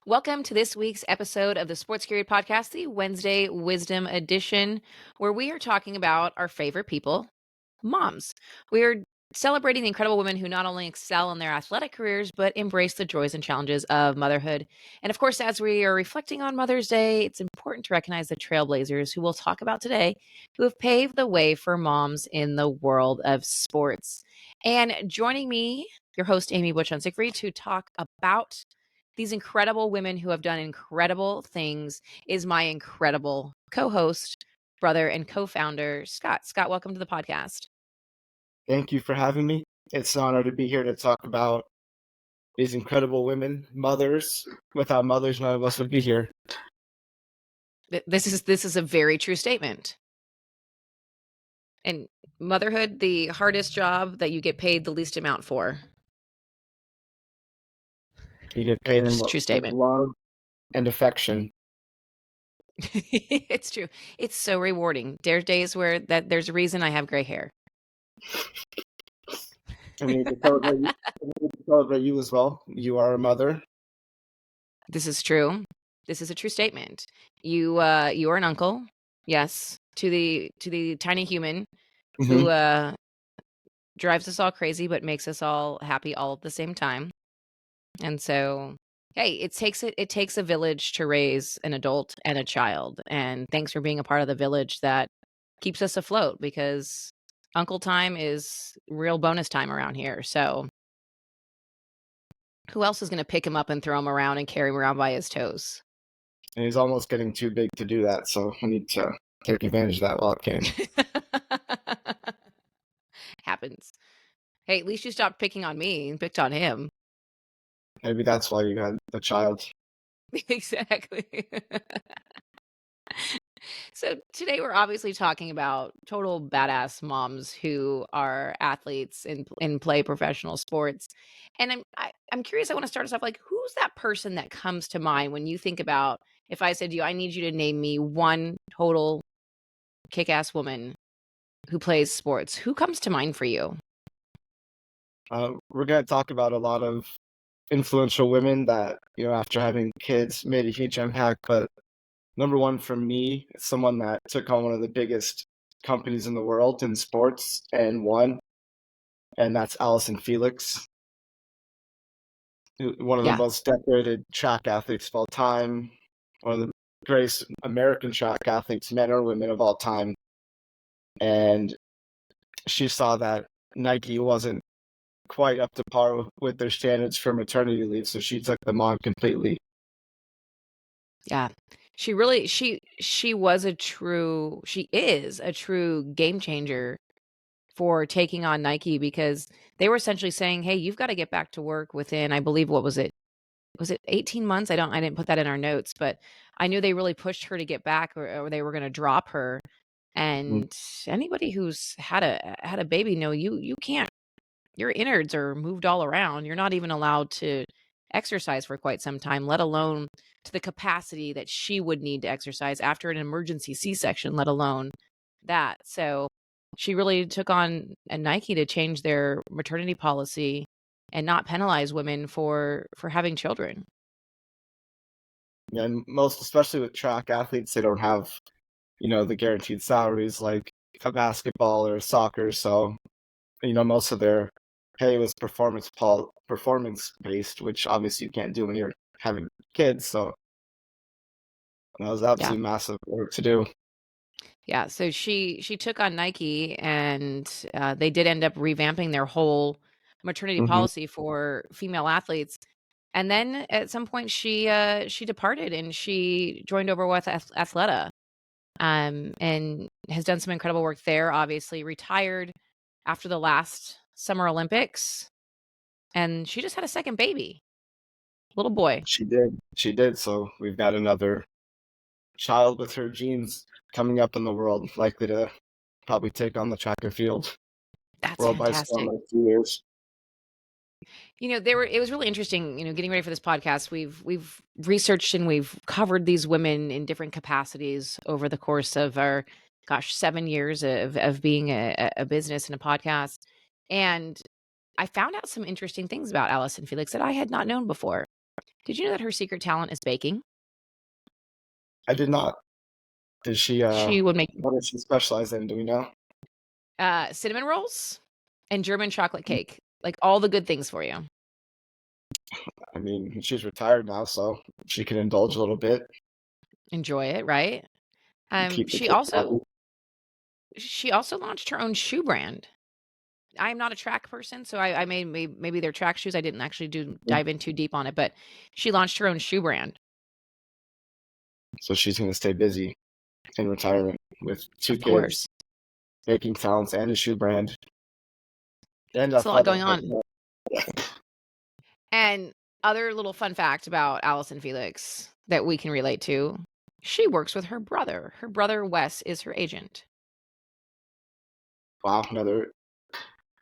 Welcome to this week's episode of the Sports Period Podcast, the Wednesday Wisdom Edition, where we are talking about our favorite people, moms. We are celebrating the incredible women who not only excel in their athletic careers, but embrace the joys and challenges of motherhood. And of course, as we are reflecting on Mother's Day, it's important to recognize the trailblazers who we'll talk about today, who have paved the way for moms in the world of sports. And joining me, your host, Amy Butch-Siegfried, to talk about these incredible women who have done incredible things is my incredible co-host, brother, and co-founder, Scott. Scott, welcome to the podcast. Thank you for having me. It's an honor to be here to talk about these incredible women, mothers. Without mothers, none of us would be here. This is a very true statement. And motherhood, the hardest job that you get paid the least amount for. You get paid in Just a true statement. love and affection. It's true. It's so rewarding. There's days where there's a reason I have gray hair. I mean, to celebrate you as well. You are a mother. This is true. This is a true statement. You are an uncle, yes, to the tiny human who drives us all crazy but makes us all happy all at the same time. And so, hey, it takes a village to raise an adult and a child. And thanks for being a part of the village that keeps us afloat, because uncle time is real bonus time around here. So who else is going to pick him up and throw him around and carry him around by his toes? And he's almost getting too big to do that, so I need to take advantage of that while I can. Happens. Hey, at least you stopped picking on me and picked on him. Maybe that's why you had the child. Exactly. So today we're obviously talking about total badass moms who are athletes and play professional sports. And I'm curious, I want to start us off, like, who's that person that comes to mind when you think about, if I said to you, I need you to name me one total kick-ass woman who plays sports, who comes to mind for you? We're going to talk about a lot of influential women that, after having kids made a huge impact, but number one for me is someone that took on one of the biggest companies in the world in sports and won, and that's Allyson Felix, one of the most decorated track athletes of all time, one of the greatest American track athletes, men or women, of all time. And she saw that Nike wasn't quite up to par with their standards for maternity leave, so she took them on completely. Yeah. She really she is a true game changer for taking on Nike, because they were essentially saying, "Hey, you've got to get back to work within," I believe, what was it? Was it 18 months? I didn't put that in our notes, but I knew they really pushed her to get back, or they were going to drop her. And anybody who's had a baby know you can't, your innards are moved all around. You're not even allowed to exercise for quite some time, let alone to the capacity that she would need to exercise after an emergency C-section, let alone that. So she really took on a Nike to change their maternity policy and not penalize women for having children. And especially with track athletes, they don't have, the guaranteed salaries like a basketball or soccer. So, most of their pay was performance based, which obviously you can't do when you're having kids. So that was absolutely massive work to do. Yeah, so she took on Nike, and they did end up revamping their whole maternity policy for female athletes. And then at some point she departed and she joined over with Athleta, and has done some incredible work there. Obviously retired after the last Summer Olympics, and she just had a second baby, little boy. She did. So we've got another child with her genes coming up in the world, likely to probably take on the track and field That's world by fantastic. storm in a few years. It was really interesting, getting ready for this podcast. We've researched and we've covered these women in different capacities over the course of our, 7 years of being a business and a podcast. And I found out some interesting things about Allyson Felix that I had not known before. Did you know that her secret talent is baking? I did not. Did she, She would make what does she specialize in? Do we know? cinnamon rolls and German chocolate cake, like all the good things for you. I mean, she's retired now, so she can indulge a little bit Enjoy it, right? and Um, keep the she kids also happy. she also launched her own shoe brand. I am not a track person, so I made maybe their track shoes. I didn't actually Mhm. dive in too deep on it, but she launched her own shoe brand. So she's gonna stay busy in retirement with two Of course, kids, baking talents, and a shoe brand, and a it's a lot father. going on. And other little fun fact about Allyson Felix that we can relate to: she works with her brother. Her brother Wes is her agent. Wow, another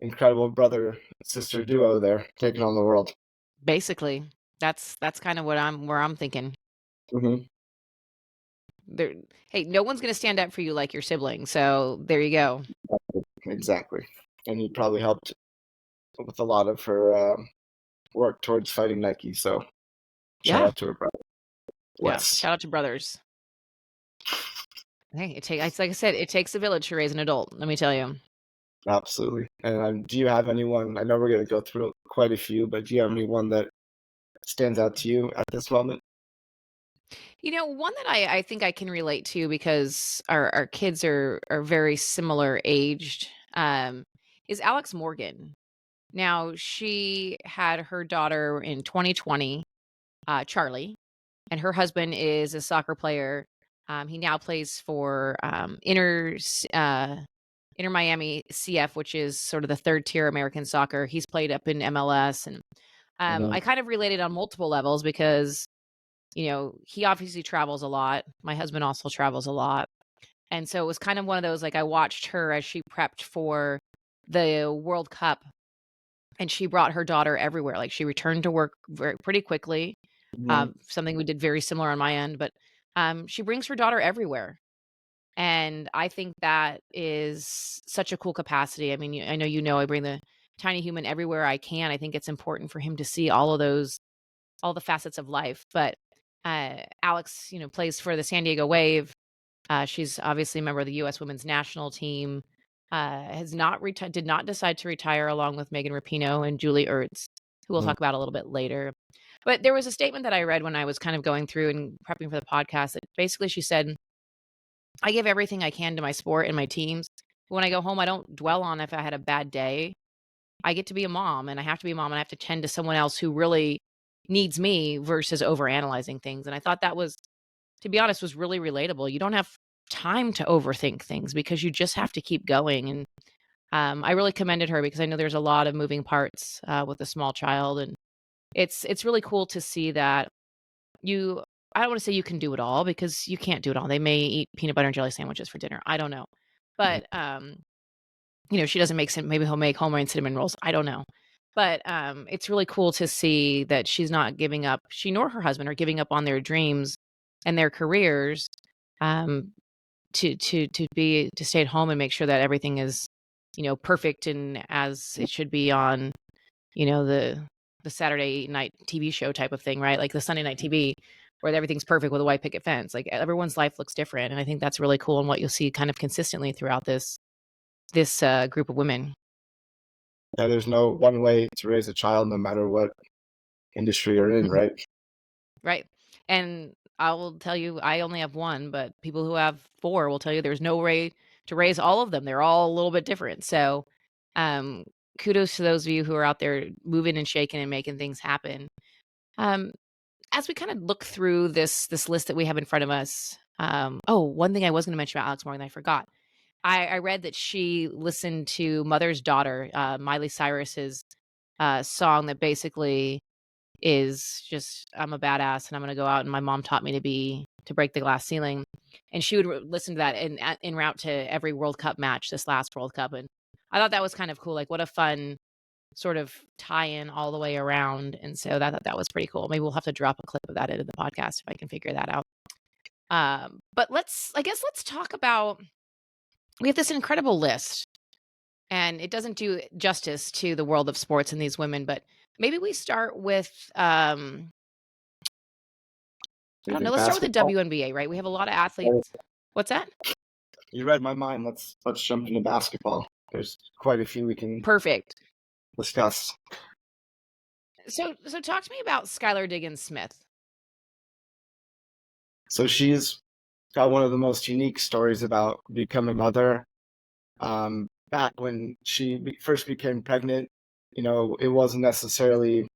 incredible brother sister duo there taking on the world. Basically, that's kind of what I'm thinking. Hmm. There, hey, no one's gonna stand up for you like your sibling. So there you go. Exactly, and he probably helped with a lot of her work towards fighting Nike. So shout Yeah, out to her brother yeah. Wes. Shout out to brothers. Hey, it's like I said, it takes a village to raise an adult. Let me tell you. Absolutely. And do you have anyone? I know we're going to go through quite a few, but do you have anyone that stands out to you at this moment? You know, one that I think I can relate to because our kids are very similar aged, is Alex Morgan. Now, she had her daughter in 2020, Charlie, and her husband is a soccer player. He now plays for Inter Miami CF, which is sort of the third tier American soccer. He's played up in MLS, and Hmm. I kind of related on multiple levels because he obviously travels a lot. My husband also travels a lot. And so it was kind of one of those, like, I watched her as she prepped for the World Cup, and she brought her daughter everywhere. Like, she returned to work pretty quickly. Hmm. Something we did very similar on my end, but she brings her daughter everywhere. And I think that is such a cool capacity. I mean, I know I bring the tiny human everywhere I can. I think it's important for him to see all the facets of life. But Alex, plays for the San Diego Wave. She's obviously a member of the U.S. Women's National Team. Has not did not decide to retire, along with Megan Rapinoe and Julie Ertz, who we'll Hmm. talk about a little bit later. But there was a statement that I read when I was kind of going through and prepping for the podcast that basically she said, "I give everything I can to my sport and my teams. But when I go home, I don't dwell on if I had a bad day. I get to be a mom, and I have to be a mom, and I have to tend to someone else who really needs me versus overanalyzing things." And I thought that was, to be honest, was really relatable. You don't have time to overthink things because you just have to keep going. And I really commended her because I know there's a lot of moving parts with a small child, and it's really cool to see that you. I don't want to say you can do it all because you can't do it all. They may eat peanut butter and jelly sandwiches for dinner. I don't know, Hmm. but she doesn't make maybe he'll make homemade and cinnamon rolls. I don't know. But it's really cool to see that she's not giving up. She nor her husband are giving up on their dreams and their careers, um, to stay at home and make sure that everything is, perfect and as it should be on, the Saturday night TV show type of thing, right? Like the Sunday night TV where everything's perfect with a white picket fence. Like everyone's life looks different, and I think that's really cool and what you'll see kind of consistently throughout this group of women. Yeah, there's no one way to raise a child, no matter what industry you're in, Mm-mm. right? Right. And I will tell you, I only have one, but people who have four will tell you there's no way to raise all of them. They're all a little bit different. So, um, kudos to those of you who are out there moving and shaking and making things happen. Um, as we kind of look through this list that we have in front of us, oh, one thing I was going to mention about Alex Morgan, I forgot. I read that she listened to Mother's Daughter, Miley Cyrus's song that basically is just, I'm a badass and I'm gonna go out and my mom taught me to break the glass ceiling. And she would listen to that en route to every World Cup match this last World Cup. And I thought that was kind of cool. Like, what a fun sort of tie-in all the way around. And so that, I thought that was pretty cool. Maybe we'll have to drop a clip of that into the podcast if I can figure that out. But let's talk about, we have this incredible list, and it doesn't do justice to the world of sports and these women, but maybe we start with I Do you don't know. think Let's start with the basketball? WNBA, right? We have a lot of athletes. What's that? You read my mind. Let's jump into basketball. There's quite a few we can Perfect. discuss. So talk to me about Skylar Diggins Smith. So she's got one of the most unique stories about becoming a mother. Back when she first became pregnant, it wasn't necessarily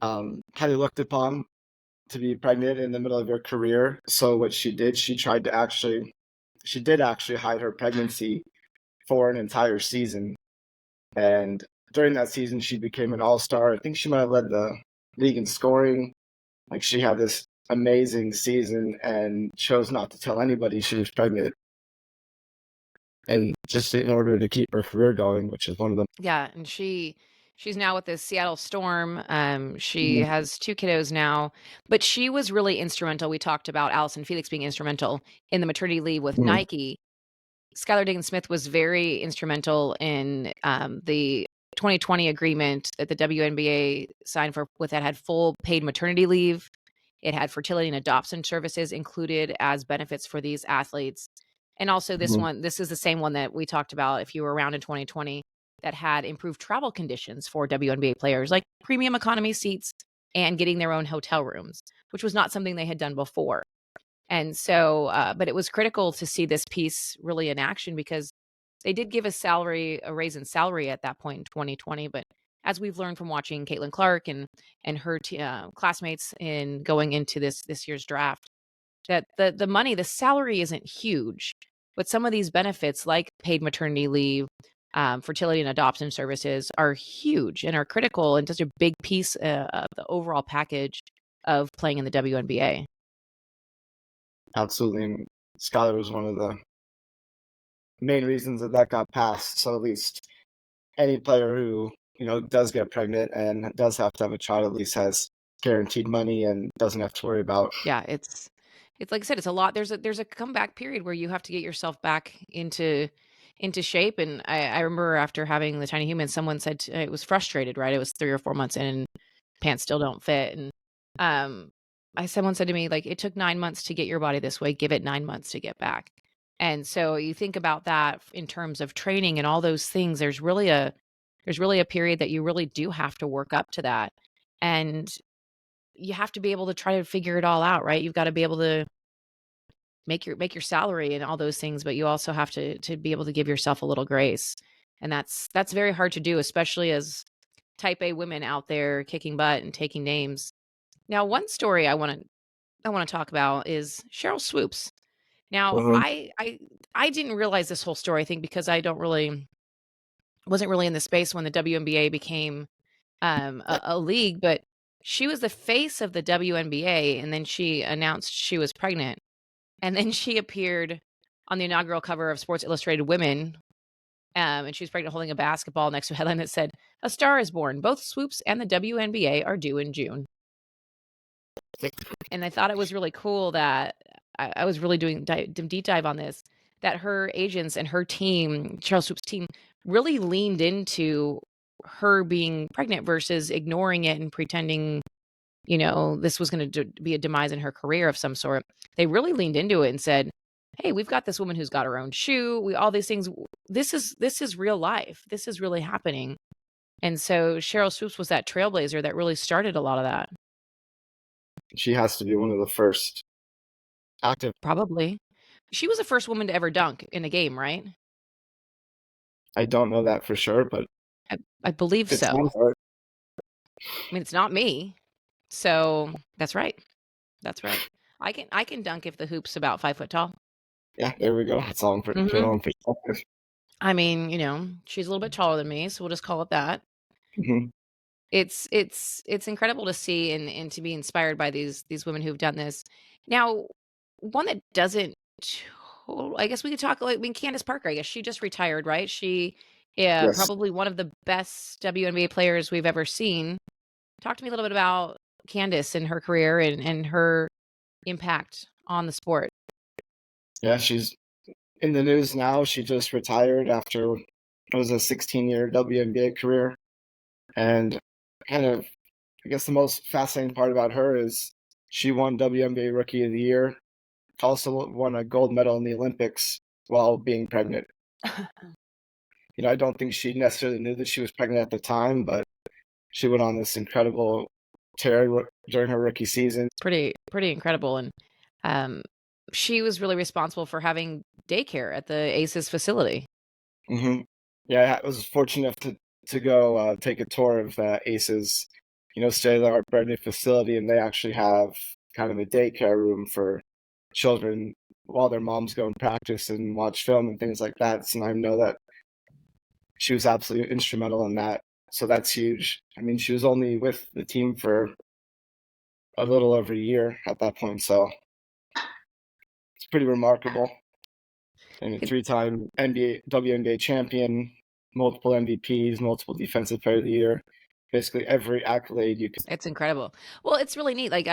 highly looked upon to be pregnant in the middle of your career. So what she did, she did actually hide her pregnancy for an entire season. And during that season, she became an all-star. I think she might have led the league in scoring. Like she had this amazing season and chose not to tell anybody she was pregnant. And just in order to keep her career going, which is one of the Yeah, and she's now with the Seattle Storm. She has 2 kiddos now, but she was really instrumental. We talked about Allyson Felix being instrumental in the maternity leave with Mhm. Nike. Skylar Diggins Smith was very instrumental in the 2020 agreement that the WNBA signed for with that had full paid maternity leave. It had fertility and adoption services included as benefits for these athletes. And also Mhm. this is the same one that we talked about if you were around in 2020 that had improved travel conditions for WNBA players like premium economy seats and getting their own hotel rooms, which was not something they had done before. And so, but it was critical to see this piece really in action because they did give a raise in salary at that point in 2020. But as we've learned from watching Caitlin Clark and her classmates in going into this year's draft, that the money, the salary isn't huge, but some of these benefits like paid maternity leave, fertility and adoption services are huge and are critical and such a big piece of the overall package of playing in the WNBA. Absolutely. And Skylar was one of the main reasons that got passed. So at least any player who, does get pregnant and does have to have a child at least has guaranteed money and doesn't have to worry about. Yeah, it's like I said, it's a lot. There's a comeback period where you have to get yourself back into shape. And I remember after having the tiny human, someone said it was frustrated, right? It was 3 or 4 months in, and pants still don't fit. And someone said to me like, it took 9 months to get your body this way. Give it 9 months to get back. And so you think about that in terms of training and all those things. There's really a period that you really do have to work up to that. And you have to be able to try to figure it all out, right? You've got to be able to make your salary and all those things, but you also have to be able to give yourself a little grace. And that's very hard to do, especially as type A women out there kicking butt and taking names. Now, one story I want to talk about is Cheryl Swoops. Now, Mhm. I didn't realize this whole story, I think, because I don't really wasn't really in the space when the WNBA became a league, but she was the face of the WNBA, and then she announced she was pregnant, and then she appeared on the inaugural cover of Sports Illustrated Women, and she was pregnant holding a basketball next to a headline that said, "A star is born. Both Swoops and the WNBA are due in June." And I thought it was really cool that I was really doing deep dive on this, that her agents and her team, Charles Swoop's team, really leaned into her being pregnant versus ignoring it and pretending, this was going to be a demise in her career of some sort. They really leaned into it and said, "Hey, we've got this woman who's got her own shoe. We all these things. This is real life. This is really happening." And so Cheryl Swoops was that trailblazer that really started a lot of that. She has to be one of the first active. Probably. She was the first woman to ever dunk in a game, right? I don't know that for sure, but I believe it so. sounds right. I mean, it's not me. So that's right. That's right. I can dunk if the hoop's about 5 foot tall. Yeah, there we go. It's all in put it Hmm. all in perspective. I mean, she's a little bit taller than me, so we'll just call it that. Mhm. It's incredible to see and to be inspired by these women who've done this. Now, one that doesn't, I guess we could talk. Like, I mean, Candace Parker. I guess she just retired, right? She, yeah, Yes. probably one of the best WNBA players we've ever seen. Talk to me a little bit about Candace and her career and her impact on the sport. Yeah, she's in the news now. She just retired after it was a 16-year WNBA career. And kind of, I guess the most fascinating part about her is She won WNBA Rookie of the Year, also won a gold medal in the Olympics while being pregnant. I don't think she necessarily knew that she was pregnant at the time, but she went on this incredible tear during her rookie season. Pretty incredible. And um, she was really responsible for having daycare at the Aces facility. Mm-hmm. Yeah, I was fortunate to go take a tour of Aces, state-of-the-art brand new facility, and they actually have kind of a daycare room for children while their moms go and practice and watch film and things like that. So I know that she was absolutely instrumental in that. So that's huge. I mean, she was only with the team for a little over a year at that point, so it's pretty remarkable. And a three-time NBA, WNBA champion, multiple MVPs, multiple Defensive Player of the Year, basically every accolade you could. It's incredible. Well, it's really neat. Like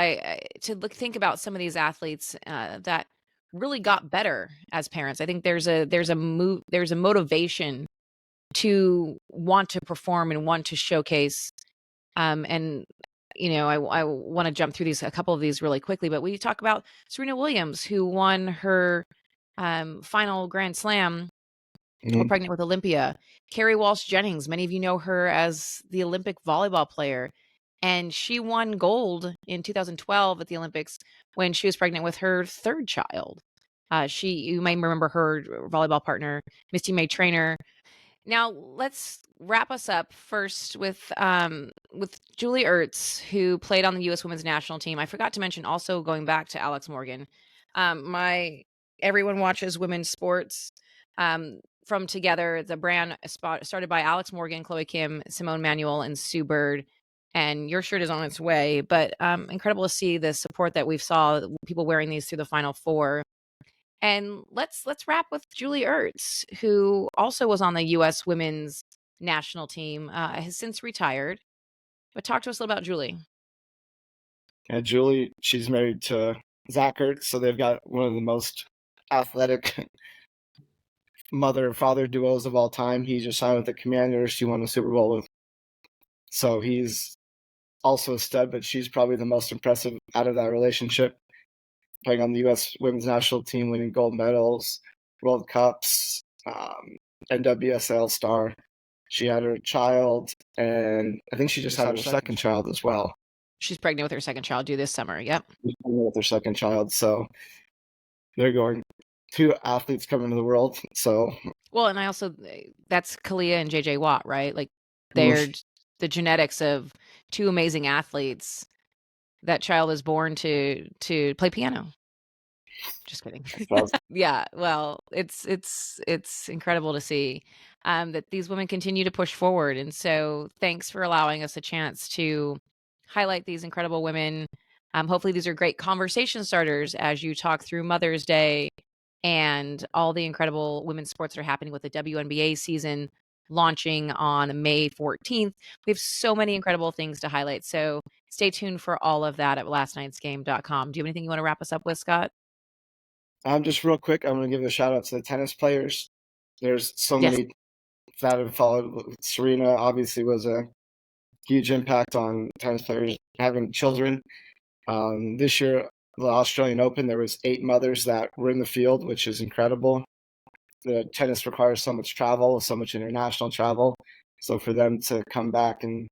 think about some of these athletes that really got better as parents. I think there's a motivation to want to perform and want to showcase. And I want to jump through a couple of these really quickly, but we talk about Serena Williams, who won her final Grand Slam while Mm-hmm. pregnant with Olympia. Carrie Walsh Jennings, many of you know her as the Olympic volleyball player, and she won gold in 2012 at the Olympics when she was pregnant with her third child. You may remember her volleyball partner, Misty May Trainer. Now let's wrap us up first with Julie Ertz, who played on the U.S. Women's National Team. I forgot to mention also going back to Alex Morgan. My Everyone watches women's sports. From Together, the brand started by Alex Morgan, Chloe Kim, Simone Manuel, and Sue Bird. And your shirt is on its way, but incredible to see the support that we've saw people wearing these through the Final Four. And let's wrap with Julie Ertz, who also was on the U.S. Women's National Team, has since retired. But talk to us a little about Julie. And Julie, she's married to Zach Ertz, so they've got one of the most athletic mother-father duos of all time. He just signed with the Commanders. She won the Super Bowl with. So he's also a stud, but she's probably the most impressive out of that relationship. Playing on the U.S. Women's National Team, winning gold medals, World Cups, NWSL star. She had her child, and I think she just had her second child as well. She's pregnant with her second child due this summer. Yep. She's pregnant with her second child, so they're going two athletes coming into the world. So well, and I also that's Kalia and JJ Watt, right? Like they're the genetics of two amazing athletes. That child is born to play piano. Just kidding. Yeah, well, it's incredible to see that these women continue to push forward. And so thanks for allowing us a chance to highlight these incredible women. Hopefully these are great conversation starters as you talk through Mother's Day and all the incredible women's sports that are happening with the WNBA season launching on May 14th. We have so many incredible things to highlight. So stay tuned for all of that at lastnightsgame.com. Do you have anything you want to wrap us up with, Scott? Just real quick, I'm going to give a shout out to the tennis players. There's so many that have followed. Serena obviously was a huge impact on tennis players having children. This year, the Australian Open, there was 8 mothers that were in the field, which is incredible. The tennis requires so much travel, so much international travel. So for them to come back and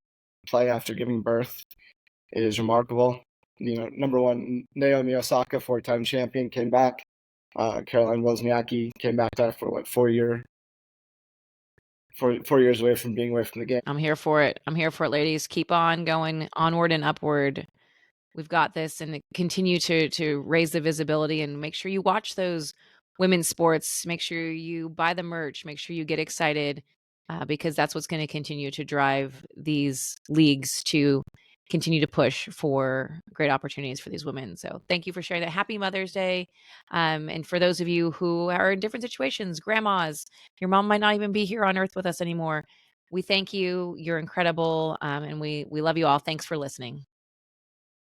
play after giving birth is remarkable. Number one, Naomi Osaka, 4-time champion, came back. Caroline Wozniacki came back after 4 years away from being away from the game. I'm here for it. Ladies. Keep on going, onward and upward. We've got this, and continue to raise the visibility and make sure you watch those women's sports. Make sure you buy the merch. Make sure you get excited because that's what's going to continue to drive these leagues to continue to push for great opportunities for these women. So thank you for sharing that. Happy Mother's Day. And for those of you who are in different situations, grandmas, your mom might not even be here on earth with us anymore. We thank you. You're incredible. And we love you all. Thanks for listening.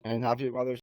And happy Mother's